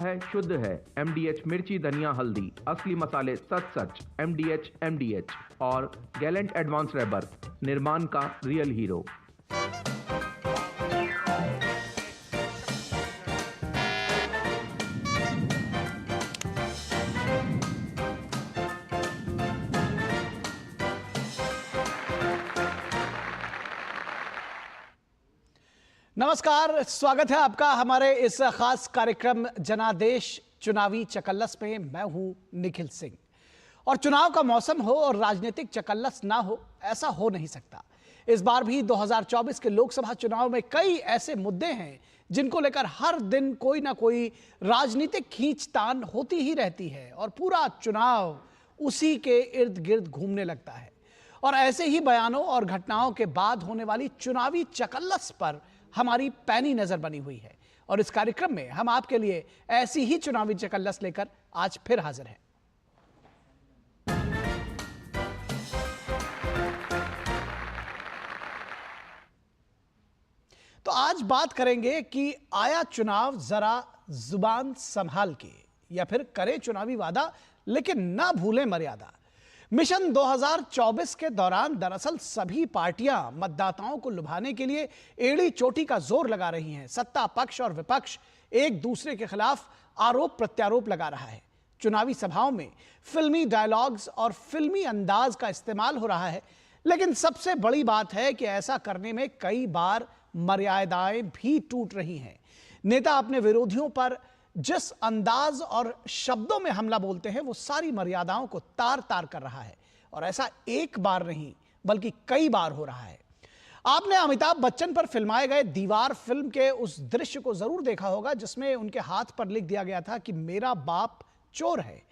है शुद्ध है। MDH मिर्ची धनिया हल्दी, असली मसाले सच सच। MDH और गैलेंट एडवांस रबर, निर्माण का रियल हीरो। नमस्कार, स्वागत है आपका हमारे इस खास कार्यक्रम जनादेश चुनावी चकल्लस में। मैं हूं निखिल सिंह। और चुनाव का मौसम हो और राजनीतिक चकल्लस ना हो, ऐसा हो नहीं सकता। इस बार भी 2024 के लोकसभा चुनाव में कई ऐसे मुद्दे हैं जिनको लेकर हर दिन कोई ना कोई राजनीतिक खींचतान होती ही रहती है और पूरा चुनाव उसी के इर्द गिर्द घूमने लगता है। और ऐसे ही बयानों और घटनाओं के बाद होने वाली चुनावी चकल्लस पर हमारी पैनी नजर बनी हुई है। और इस कार्यक्रम में हम आपके लिए ऐसी ही चुनावी चकल्लस लेकर आज फिर हाजिर हैं। तो आज बात करेंगे कि आया चुनाव जरा जुबान संभाल के, या फिर करे चुनावी वादा लेकिन ना भूलें मर्यादा। मिशन 2024 के दौरान दरअसल सभी पार्टियां मतदाताओं को लुभाने के लिए एड़ी चोटी का जोर लगा रही हैं। सत्ता पक्ष और विपक्ष एक दूसरे के खिलाफ आरोप प्रत्यारोप लगा रहा है। चुनावी सभाओं में फिल्मी डायलॉग्स और फिल्मी अंदाज का इस्तेमाल हो रहा है। लेकिन सबसे बड़ी बात है कि ऐसा करने में कई बार मर्यादाएं भी टूट रही हैं। नेता अपने विरोधियों पर जिस अंदाज और शब्दों में हमला बोलते हैं, वो सारी मर्यादाओं को तार तार कर रहा है। और ऐसा एक बार नहीं बल्कि कई बार हो रहा है। आपने अमिताभ बच्चन पर फिल्माए गए दीवार फिल्म के उस दृश्य को जरूर देखा होगा जिसमें उनके हाथ पर लिख दिया गया था कि मेरा बाप चोर है।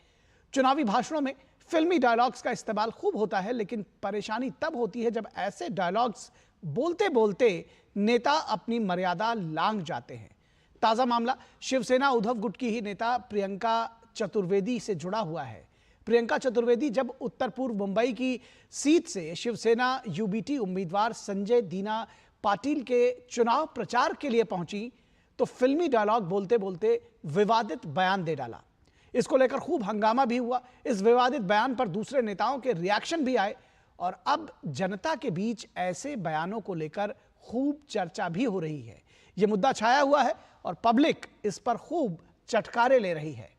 चुनावी भाषणों में फिल्मी डायलॉग्स का इस्तेमाल खूब होता है, लेकिन परेशानी तब होती है जब ऐसे डायलॉग्स बोलते बोलते नेता अपनी मर्यादा लांघ जाते हैं। ताजा मामला शिवसेना उद्धव गुट की ही नेता प्रियंका चतुर्वेदी से जुड़ा हुआ है। प्रियंका चतुर्वेदी जब उत्तर पूर्व मुंबई की सीट से शिवसेना यूबीटी उम्मीदवार संजय दीना पाटिल के चुनाव प्रचार के लिए पहुंची तो फिल्मी डायलॉग बोलते बोलते विवादित बयान दे डाला। इसको लेकर खूब हंगामा भी हुआ। इस विवादित बयान पर दूसरे नेताओं के रिएक्शन भी आए और अब जनता के बीच ऐसे बयानों को लेकर खूब चर्चा भी हो रही है। यह मुद्दा छाया हुआ है और पब्लिक इस पर खूब चटकारे ले रही है।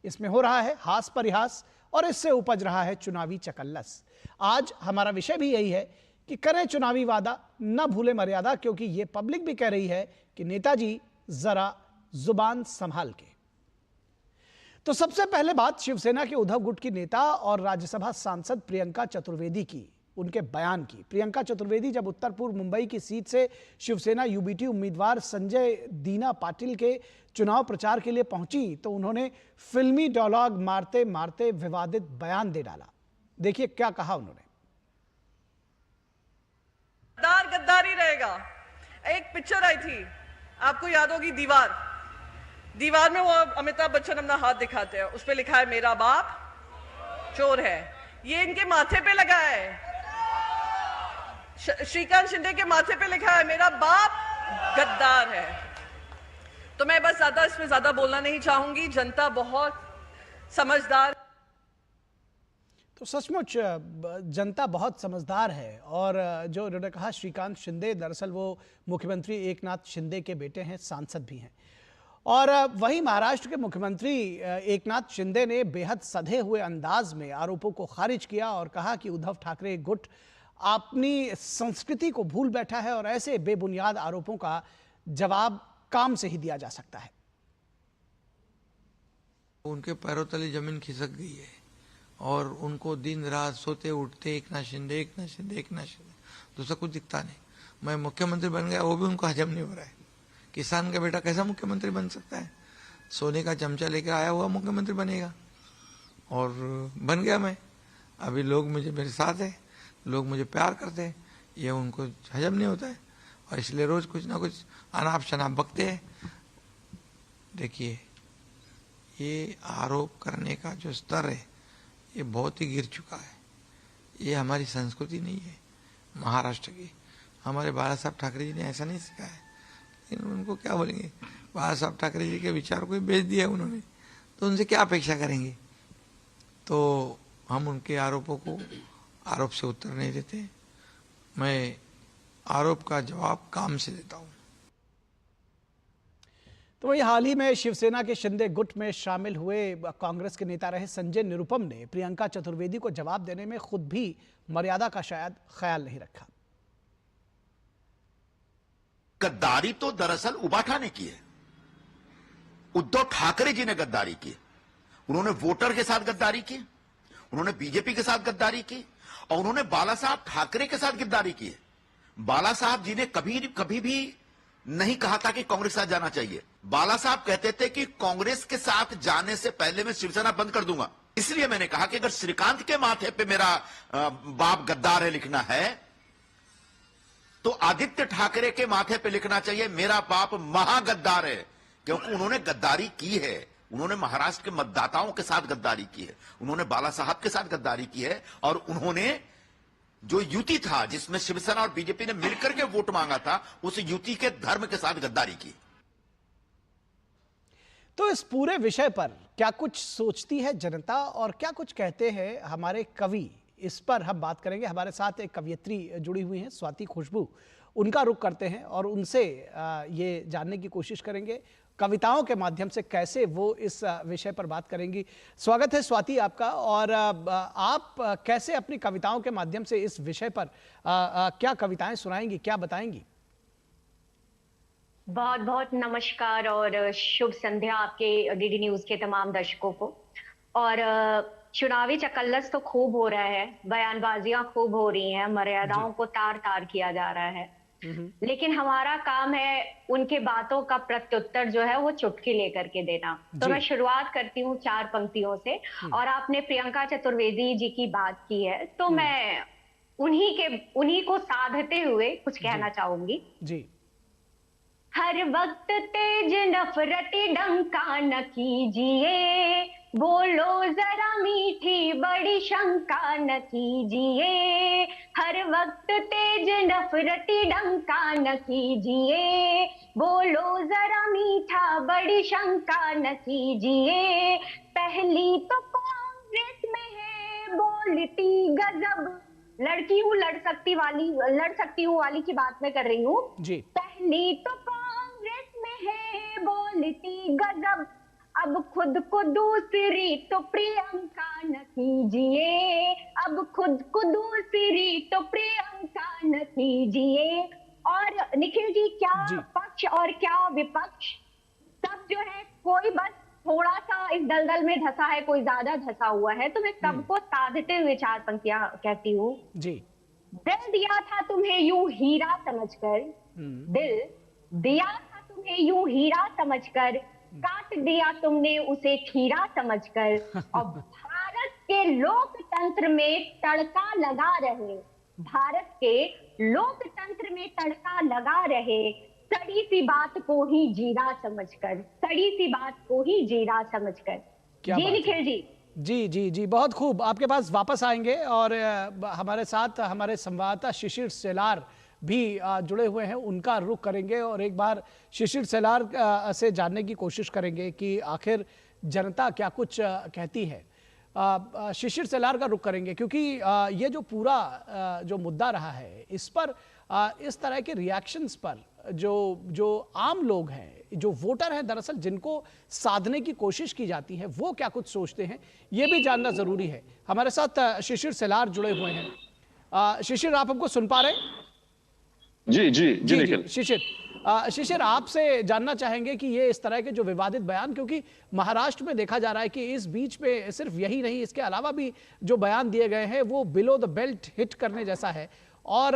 इसमें हो रहा है हास परिहास और इससे उपज रहा है चुनावी चकल्लस। आज हमारा विषय भी यही है कि करें चुनावी वादा, न भूले मर्यादा, क्योंकि यह पब्लिक भी कह रही है कि नेताजी जरा जुबान संभाल के। तो सबसे पहले बात शिवसेना के उद्धव गुट की नेता और राज्यसभा सांसद प्रियंका चतुर्वेदी की, उनके बयान की। प्रियंका चतुर्वेदी जब उत्तर पूर्व मुंबई की सीट से शिवसेना यूबीटी उम्मीदवार संजय दीना पाटिल के चुनाव प्रचार के लिए पहुंची तो उन्होंने फिल्मी डायलॉग मारते मारते विवादित बयान दे डाला। देखिए क्या कहा उन्होंने। गद्दार गद्दार ही रहेगा। एक पिक्चर आई थी, आपको याद होगी, दीवार। दीवार में वो अमिताभ बच्चन अपना हाथ दिखाते हैं, उस पे लिखा है मेरा बाप चोर है। ये इनके माथे पे लगा है, श्रीकांत शिंदे के माथे पे लिखा है मेरा बाप गद्दार है। तो मैं बस इसमें ज्यादा बोलना नहीं चाहूंगी। जनता बहुत समझदार। तो सचमुच जनता बहुत समझदार है। और जो उन्होंने कहा, श्रीकांत शिंदे दरअसल वो मुख्यमंत्री एकनाथ शिंदे के बेटे हैं, सांसद भी हैं। और वहीं महाराष्ट्र के मुख्यमंत्री एकनाथ शिंदे ने बेहद सधे हुए अंदाज में आरोपों को खारिज किया और कहा कि उद्धव ठाकरे गुट अपनी संस्कृति को भूल बैठा है और ऐसे बेबुनियाद आरोपों का जवाब काम से ही दिया जा सकता है। उनके पैरों तले जमीन खिसक गई है और उनको दिन रात सोते उठते एकनाथ शिंदे एकनाथ शिंदे एकनाथ शिंदे, दूसरा कुछ दिखता नहीं। मैं मुख्यमंत्री बन गया, वो भी उनको हजम नहीं हो रहा है। किसान का बेटा कैसा मुख्यमंत्री बन सकता है? सोने का चमचा लेकर आया हुआ मुख्यमंत्री बनेगा। और बन गया मैं। अभी लोग मुझे, मेरे साथ है, लोग मुझे प्यार करते हैं, ये उनको हजम नहीं होता है और इसलिए रोज कुछ ना कुछ अनाप शनाप बकते हैं। देखिए, ये आरोप करने का जो स्तर है ये बहुत ही गिर चुका है। ये हमारी संस्कृति नहीं है महाराष्ट्र की। हमारे बाला साहब ठाकरे जी ने ऐसा नहीं सिखाया। लेकिन उनको क्या बोलेंगे, बाला साहब ठाकरे जी के विचार को बेच दिया उन्होंने, तो उनसे क्या अपेक्षा करेंगे। तो हम उनके आरोपों को आरोप से उत्तर नहीं देते, मैं आरोप का जवाब काम से देता हूं। तो वही हाल ही में शिवसेना के शिंदे गुट में शामिल हुए कांग्रेस के नेता रहे संजय निरुपम ने प्रियंका चतुर्वेदी को जवाब देने में खुद भी मर्यादा का शायद ख्याल नहीं रखा। गद्दारी तो दरअसल उबाठा ने की है, उद्धव ठाकरे जी ने गद्दारी की। उन्होंने वोटर के साथ गद्दारी की, उन्होंने बीजेपी के साथ गद्दारी की और उन्होंने बाला साहब ठाकरे के साथ गद्दारी की है। बाला साहब जी ने कभी भी नहीं कहा था कि कांग्रेस के साथ जाना चाहिए। बाला साहब कहते थे कि कांग्रेस के साथ जाने से पहले मैं शिवसेना बंद कर दूंगा। इसलिए मैंने कहा कि अगर श्रीकांत के माथे पे मेरा बाप गद्दार है लिखना है, तो आदित्य ठाकरे के माथे पे लिखना चाहिए मेरा बाप महागद्दार है, क्योंकि उन्होंने गद्दारी की है। उन्होंने महाराष्ट्र के मतदाताओं के साथ गद्दारी की है, उन्होंने बाला साहब के साथ गद्दारी की है और उन्होंने जो युति था जिसमें शिवसेना और बीजेपी ने मिलकर के वोट मांगा था, उस युति के धर्म के साथ गद्दारी की। तो इस पूरे विषय पर क्या कुछ सोचती है जनता और क्या कुछ कहते हैं हमारे कवि, इस पर हम बात करेंगे। हमारे साथ एक कवियत्री जुड़ी हुई हैं स्वाति खुशबू, उनका रुख करते हैं और उनसे ये जानने की कोशिश करेंगे कविताओं के माध्यम से कैसे वो इस विषय पर बात करेंगी। स्वागत है स्वाति आपका, और आप कैसे अपनी कविताओं के माध्यम से इस विषय पर क्या कविताएं सुनाएंगी, क्या बताएंगी? बहुत बहुत नमस्कार और शुभ संध्या आपके डीडी न्यूज के तमाम दर्शकों को। और चुनावी चकल्लस तो खूब हो रहा है, बयानबाजियां खूब हो रही हैं, मर्यादाओं को तार तार किया जा रहा है, लेकिन हमारा काम है उनके बातों का प्रत्युत्तर जो है वो चुटकी लेकर के देना। तो मैं शुरुआत करती हूँ 4 पंक्तियों से। और आपने प्रियंका चतुर्वेदी जी की बात की है, तो मैं उन्हीं को साधते हुए कुछ कहना चाहूंगी जी। हर वक्त तेज नफरती डंका न कीजिए, बोलो जरा मीठी बड़ी शंका न कीजिए। हर वक्त तेज नफरती डंका न कीजिए, बोलो जरा मीठा बड़ी शंका न कीजिए। पहली तो कांग्रेस में है बोलती गजब, लड़की हूँ लड़ सकती हूँ वाली की बात मैं कर रही हूँ जी। पहली तो कांग्रेस में है बोलती गजब, अब खुद को दूसरी तो प्रियंका न कीजिए। अब खुद को दूसरी तो प्रियंका न कीजिए। और निखिल जी, क्या पक्ष और क्या विपक्ष सब जो है, कोई बस थोड़ा सा इस दलदल में धंसा है, कोई ज्यादा धंसा हुआ है। तो मैं सबको साधते हुए 4 पंक्तियां कहती हूँ जी। दिल दिया था तुम्हें यूं हीरा समझकर, दिल दिया था तुम्हें यूं हीरा समझकर, काट दिया तुमने उसे खीरा समझकर। और भारत के लोकतंत्र में तड़का लगा रहे, भारत के लोकतंत्र में तड़का लगा रहे, सड़ी सी बात को ही जीरा समझकर, सड़ी सी बात को ही जीरा समझकर। जी निखिल जी। जी जी जी, बहुत खूब। आपके पास वापस आएंगे और हमारे साथ हमारे संवाददाता शिशिर सेलार भी जुड़े हुए हैं, उनका रुख करेंगे और एक बार शिशिर सेलार से जानने की कोशिश करेंगे कि आखिर जनता क्या कुछ कहती है। शिशिर सेलार का रुख करेंगे क्योंकि ये जो पूरा जो मुद्दा रहा है, इस पर इस तरह के रिएक्शंस पर जो आम लोग हैं, जो वोटर हैं दरअसल, जिनको साधने की कोशिश की जाती है, वो क्या कुछ सोचते हैं, ये भी जानना जरूरी है। हमारे साथ शिशिर सेलार जुड़े हुए हैं। शिशिर, आप हमको सुन पा रहे हैं? जी जी जी, जी शिशिर, आपसे जानना चाहेंगे कि ये इस तरह के जो विवादित बयान, क्योंकि महाराष्ट्र में देखा जा रहा है कि इस बीच में सिर्फ यही नहीं, इसके अलावा भी जो बयान दिए गए हैं वो बिलो द बेल्ट हिट करने जैसा है, और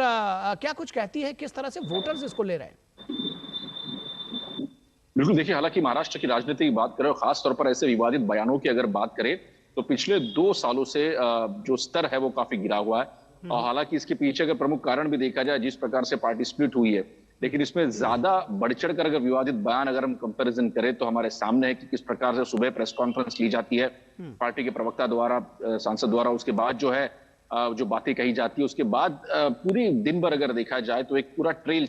क्या कुछ कहती है, किस तरह से वोटर्स इसको ले रहे हैं? बिल्कुल, देखिए, हालांकि महाराष्ट्र की राजनीति की बात करें और खास तौर पर ऐसे विवादित बयानों की अगर बात करें तो पिछले 2 सालों से जो स्तर है वो काफी गिरा हुआ है। और हालांकि इसके पीछे अगर प्रमुख कारण भी देखा जाए, जिस प्रकार से पार्टी स्प्लिट हुई है, लेकिन इसमें ज्यादा बढ़ चढ़कर अगर विवादित बयान अगर हम कंपैरिजन करें तो हमारे सामने है कि किस प्रकार से सुबह प्रेस कॉन्फ्रेंस ली जाती है पार्टी के प्रवक्ता द्वारा, सांसद द्वारा, उसके बाद जो है जो बातें कही जाती है, उसके बाद पूरी दिन भर अगर देखा जाए तो एक पूरा ट्रेल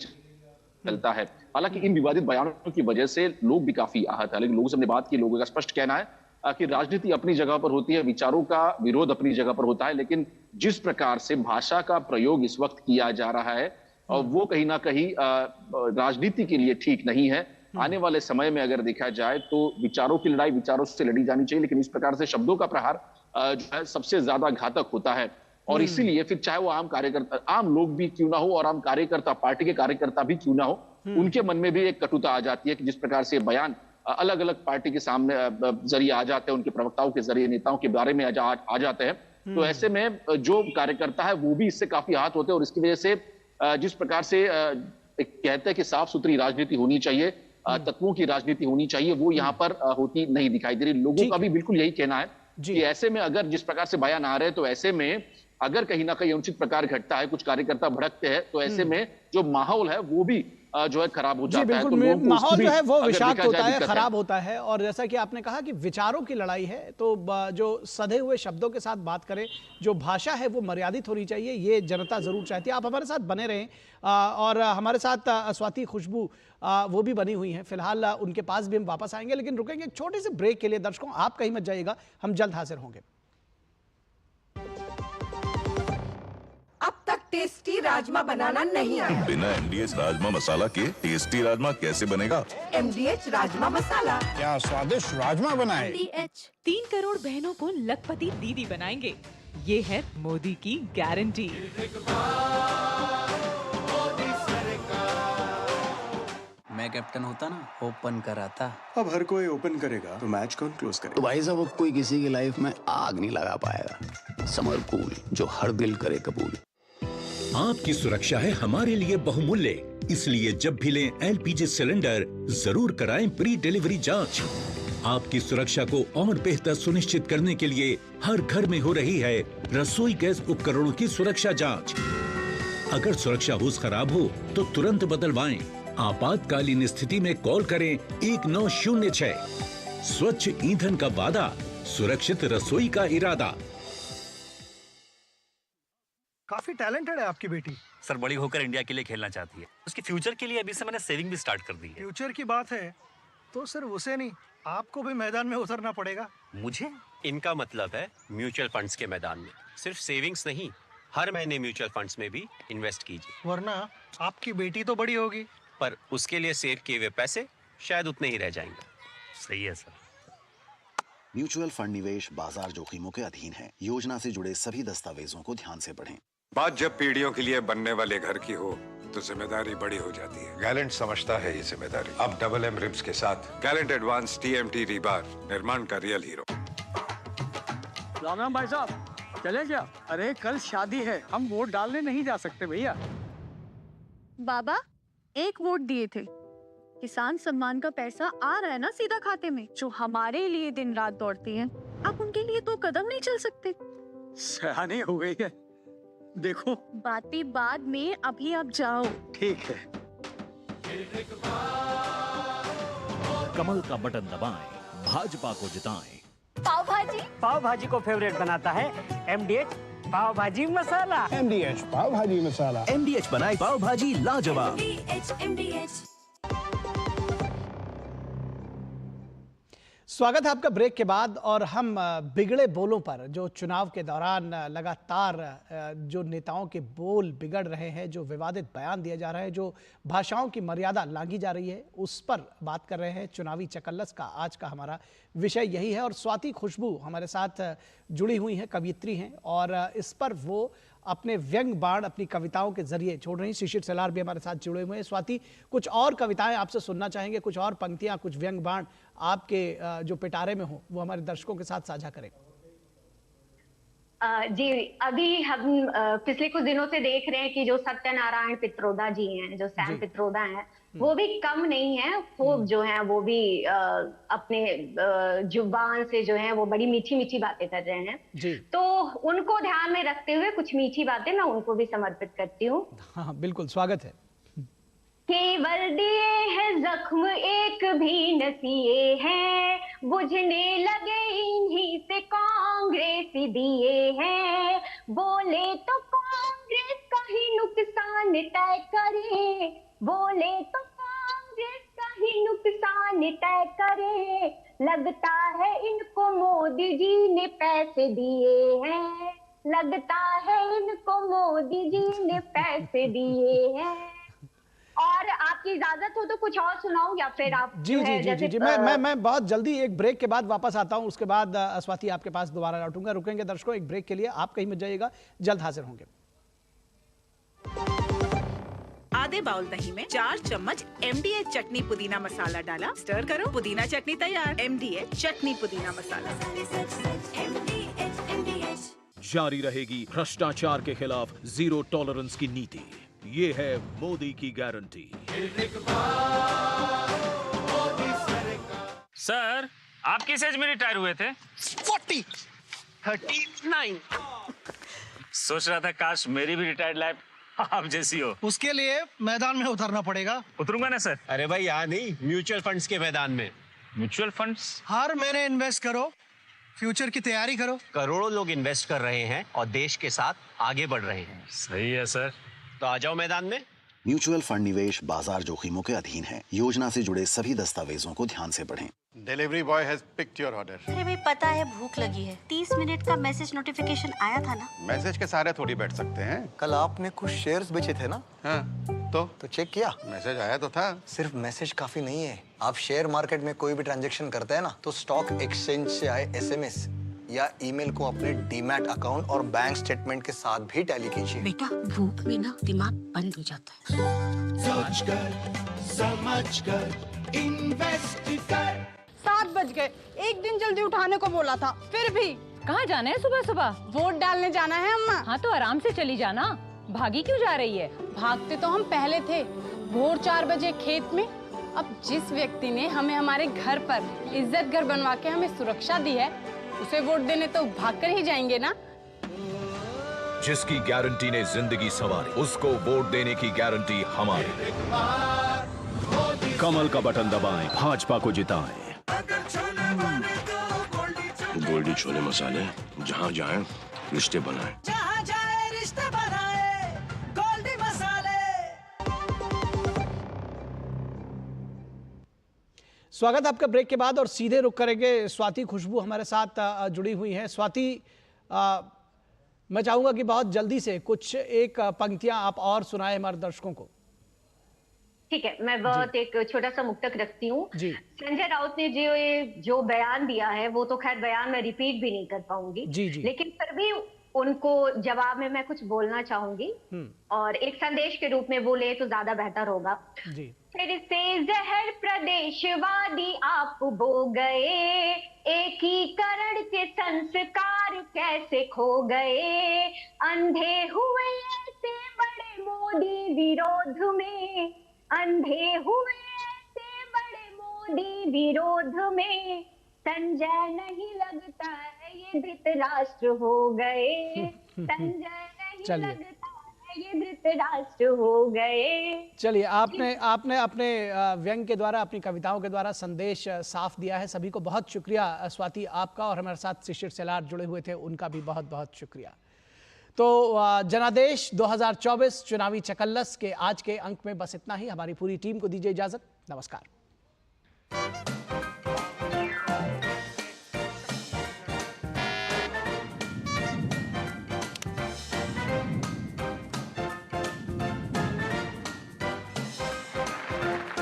चलता है। हालांकि इन विवादित बयानों की वजह से लोग भी काफी आहत है, लेकिन लोगों से हमने बात की, लोगों का स्पष्ट कहना है कि राजनीति अपनी जगह पर होती है, विचारों का विरोध अपनी जगह पर होता है, लेकिन जिस प्रकार से भाषा का प्रयोग इस वक्त किया जा रहा है और वो कहीं ना कहीं राजनीति के लिए ठीक नहीं है। आने वाले समय में अगर देखा जाए तो विचारों की लड़ाई विचारों से लड़ी जानी चाहिए, लेकिन इस प्रकार से शब्दों का प्रहार जो है सबसे ज्यादा घातक होता है। और इसीलिए फिर चाहे वो आम कार्यकर्ता, आम लोग भी क्यों ना हो और आम कार्यकर्ता, पार्टी के कार्यकर्ता भी क्यों ना हो, उनके मन में भी एक कटुता आ जाती है कि जिस प्रकार से बयान अलग अलग पार्टी के सामने जरिए आ जाते हैं, उनके प्रवक्ताओं के जरिए, नेताओं के बारे में आ जाते हैं, तो ऐसे में जो कार्यकर्ता है वो भी इससे काफी आहत होते हैं। और इसकी वजह से जिस प्रकार से कहते हैं कि साफ सुथरी राजनीति होनी चाहिए, तत्वों की राजनीति होनी चाहिए, वो यहाँ पर होती नहीं दिखाई दे रही। लोगों का भी बिल्कुल यही कहना है कि ऐसे में अगर जिस प्रकार से बयान आ रहे हैं, तो ऐसे में अगर कहीं ना कहीं अनुचित प्रकार घटता है, कुछ कार्यकर्ता भड़कते हैं, तो ऐसे में जो माहौल है वो भी जो है खराब हो जाता है। तो माहौल जो है वो विषाक्त होता है, खराब होता है। और जैसा कि आपने कहा कि विचारों की लड़ाई है, तो जो सधे हुए शब्दों के साथ बात करें, जो भाषा है वो मर्यादित होनी चाहिए, ये जनता जरूर चाहती है। आप हमारे साथ बने रहें और हमारे साथ स्वाति खुशबू वो भी बनी हुई हैं, फिलहाल उनके पास भी हम वापस आएंगे, लेकिन रुकेंगे एक छोटे से ब्रेक के लिए। दर्शकों, आप कहीं मत जाइएगा, हम जल्द हाजिर होंगे। अब तक टेस्टी राजमा बनाना नहीं आया? बिना MDH राजमा मसाला के टेस्टी राजमा कैसे बनेगा? MDH राजमा मसाला। क्या स्वादिष्ट राजमा बनाए। MDH 3 करोड़ बहनों को लखपति दीदी बनाएंगे, ये है मोदी की गारंटी। मैं कैप्टन होता ना, ओपन कराता। अब हर कोई ओपन करेगा तो मैच कौन क्लोज करेगा? तो भाई साहब, अब कोई किसी की लाइफ में आग नहीं लगा पाएगा। समर कूल, जो हर दिल करे कबूल। आपकी सुरक्षा है हमारे लिए बहुमूल्य, इसलिए जब भी लें LPG सिलेंडर जरूर कराएं प्री डिलीवरी जांच। आपकी सुरक्षा को और बेहतर सुनिश्चित करने के लिए हर घर में हो रही है रसोई गैस उपकरणों की सुरक्षा जांच। अगर सुरक्षा होस खराब हो तो तुरंत बदलवाएं। आपातकालीन स्थिति में कॉल करें 1906। स्वच्छ ईंधन का वादा, सुरक्षित रसोई का इरादा। काफी टैलेंटेड है आपकी बेटी। सर, बड़ी होकर इंडिया के लिए खेलना चाहती है। उसके फ्यूचर के लिए अभी से मैंने सेविंग भी स्टार्ट कर दी है। फ्यूचर की बात है तो सिर्फ उसे नहीं, आपको भी मैदान में उतरना पड़ेगा। मुझे? इनका मतलब है म्यूचुअल फंड्स के मैदान में। सिर्फ सेविंग्स नहीं, हर महीने म्यूचुअल फंड्स में भी इन्वेस्ट कीजिए। वरना आपकी बेटी तो बड़ी होगी, पर उसके लिए सेव किए हुए पैसे शायद उतने ही रह जाएंगे। सही है सर। म्यूचुअल फंड निवेश बाजार जोखिमों के अधीन है। योजना से जुड़े सभी दस्तावेजों को ध्यान से पढ़ें। बात जब पीढ़ियों के लिए बनने वाले घर की हो तो जिम्मेदारी बड़ी हो जाती है। गैलेंट समझता है ये जिम्मेदारी। अब डबल M रिब्स के साथ गैलेंट एडवांस TMT रीबार, निर्माण का रियल हीरो। राम राम भाई साहब, चले क्या? अरे कल शादी है, हम वोट डालने नहीं जा सकते भैया। बाबा, एक वोट दिए थे, किसान सम्मान का पैसा आ रहा है ना सीधा खाते में, जो हमारे लिए दिन रात दौड़ती हैं। आप उनके लिए तो कदम नहीं चल सकते। सयानी हो गई है, देखो। बातें बाद में, अभी आप जाओ। ठीक है। कमल का बटन दबाएं, भाजपा को जिताएं। पाव भाजी को फेवरेट बनाता है MDH पाव भाजी मसाला। MDH पाव भाजी मसाला। MDH बनाए पाव भाजी लाजवाब। MDH। स्वागत है आपका ब्रेक के बाद। और हम बिगड़े बोलों पर, जो चुनाव के दौरान लगातार जो नेताओं के बोल बिगड़ रहे हैं, जो विवादित बयान दिए जा रहे हैं, जो भाषाओं की मर्यादा लांघी जा रही है, उस पर बात कर रहे हैं। चुनावी चकल्लस का आज का हमारा विषय यही है। और स्वाति खुशबू हमारे साथ जुड़ी हुई हैं, कवियत्री हैं, और इस पर वो अपने व्यंग बाण अपनी कविताओं के जरिए छोड़ रही हैं। शिशिर सलार भी हमारे साथ जुड़े हुए हैं। स्वाति, कुछ और कविताएं आपसे सुनना चाहेंगे, कुछ और पंक्तियां, कुछ व्यंग बाण आपके जो पिटारे में हो, वो हमारे दर्शकों के साथ साझा करें। जी, अभी हम पिछले कुछ दिनों से देख रहे हैं कि जो सत्यनारायण पित्रोदा जी हैं, जो सैम पित्रोदा हैं, वो भी कम नहीं है। वो जो है वो भी अपने जुबान से जो है वो बड़ी मीठी मीठी बातें कर रहे हैं जी। तो उनको ध्यान में रखते हुए कुछ मीठी बातें मैं उनको भी समर्पित करती हूँ। हाँ, बिल्कुल, स्वागत है। केवल दिए हैं जख्म, एक भी नसीए हैं, बुझने लगे इन्हीं से कांग्रेसी दिए हैं। बोले तो कांग्रेस का ही नुकसान तय करे, बोले तो कांग्रेस का ही नुकसान तय करे, लगता है इनको मोदी जी ने पैसे दिए हैं, लगता है इनको मोदी जी ने पैसे दिए हैं। और आपकी इजाजत हो तो कुछ और सुनाऊं या फिर आप जी जी जी जी जी मैं बहुत जल्दी एक ब्रेक के बाद वापस आता हूं, उसके बाद स्वाति आपके पास दोबारा लौटूंगा। रुकेंगे दर्शकों एक ब्रेक के लिए, आप कहीं मत जाइएगा, जल्द हाजिर होंगे। आधे बाउल दही में 4 चम्मच MDH चटनी पुदीना मसाला डाला, स्टर करो, पुदीना चटनी तैयार। MDH चटनी पुदीना मसाला। जारी रहेगी भ्रष्टाचार के खिलाफ जीरो टॉलरेंस की नीति, ये है मोदी की गारंटी। सर, आप किस एज में रिटायर हुए थे? 39। सोच रहा था काश मेरी भी रिटायर्ड लाइफ आप जैसी हो। उसके लिए मैदान में उतरना पड़ेगा। उतरूंगा ना सर। अरे भाई यहाँ नहीं, म्यूचुअल फंड्स के मैदान में। Mutual funds? हर महीने इन्वेस्ट करो, फ्यूचर की तैयारी करो। करोड़ों लोग इन्वेस्ट कर रहे हैं और देश के साथ आगे बढ़ रहे हैं। सही है सर, तो आ जाओ मैदान में। म्यूचुअल फंड निवेश बाजार जोखिमों के अधीन है। योजना से जुड़े सभी दस्तावेजों को ध्यान से पढ़ें। Delivery boy has picked your order. अरे भाई पता है भूख लगी है, 30 मिनट का मैसेज नोटिफिकेशन आया था ना। मैसेज के सहारे थोड़ी बैठ सकते हैं। कल आपने कुछ शेयर्स बेचे थे ना? हाँ, तो चेक किया? मैसेज आया तो था। सिर्फ मैसेज काफी नहीं है, आप शेयर मार्केट में कोई भी ट्रांजैक्शन करते हैं ना, तो स्टॉक एक्सचेंज से आए SMS या ईमेल को अपने डीमैट अकाउंट और बैंक स्टेटमेंट के साथ भी टैली कीजिए। बेटा भूख में ना दिमाग बंद हो जाता है। सोचकर समझकर इन्वेस्ट कर। 7 बज गए, एक दिन जल्दी उठाने को बोला था, फिर भी। कहाँ जाना है सुबह सुबह? वोट डालने जाना है अम्मा। हाँ तो आराम से चली जाना, भागी क्यों जा रही है? भागते तो हम पहले थे, भोर 4 बजे खेत में। अब जिस व्यक्ति ने हमें हमारे घर पर इज्जत घर बनवा के हमें सुरक्षा दी है, उसे वोट देने तो भाग कर ही जाएंगे ना। जिसकी गारंटी ने जिंदगी संवारी, उसको वोट देने की गारंटी हमारी। कमल का बटन दबाएं, भाजपा को जिताएं। गोल्डी छोले मसाले, जहाँ जाए रिश्ते बनाए, जहाँ जाए रिश्ते बनाए, गोल्डी मसाले। स्वागत आपका ब्रेक के बाद, और सीधे रुक करेंगे स्वाति खुशबू हमारे साथ जुड़ी हुई हैं। स्वाति, मैं चाहूंगा कि बहुत जल्दी से कुछ एक पंक्तियां आप और सुनाएं हमारे दर्शकों को। ठीक है, मैं बहुत एक छोटा सा मुक्तक रखती हूँ। संजय राउत ने जो बयान दिया है, वो तो खैर बयान मैं रिपीट भी नहीं कर पाऊंगी, लेकिन फिर भी उनको जवाब में मैं कुछ बोलना चाहूंगी और एक संदेश के रूप में बोले तो ज्यादा बेहतर होगा। फिर से जहर प्रदेशवादी आप बो गए, एकीकरण के संस्कार कैसे खो गए, अंधे हुए ऐसे बड़े मोदी विरोध में, अंधे हुए ऐसे बड़े मोदी विरोध में, संजय नहीं लगता है ये धृतराष्ट्र हो गए, संजय नहीं लगता है ये धृतराष्ट्र हो गए। चलिए, आपने अपने व्यंग के द्वारा, अपनी कविताओं के द्वारा संदेश साफ दिया है। सभी को बहुत शुक्रिया स्वाति आपका, और हमारे साथ शिशिर सेलार जुड़े हुए थे, उनका भी बहुत बहुत शुक्रिया। तो जनादेश 2024 चुनावी चकल्लस के आज के अंक में बस इतना ही। हमारी पूरी टीम को दीजिए इजाजत। नमस्कार।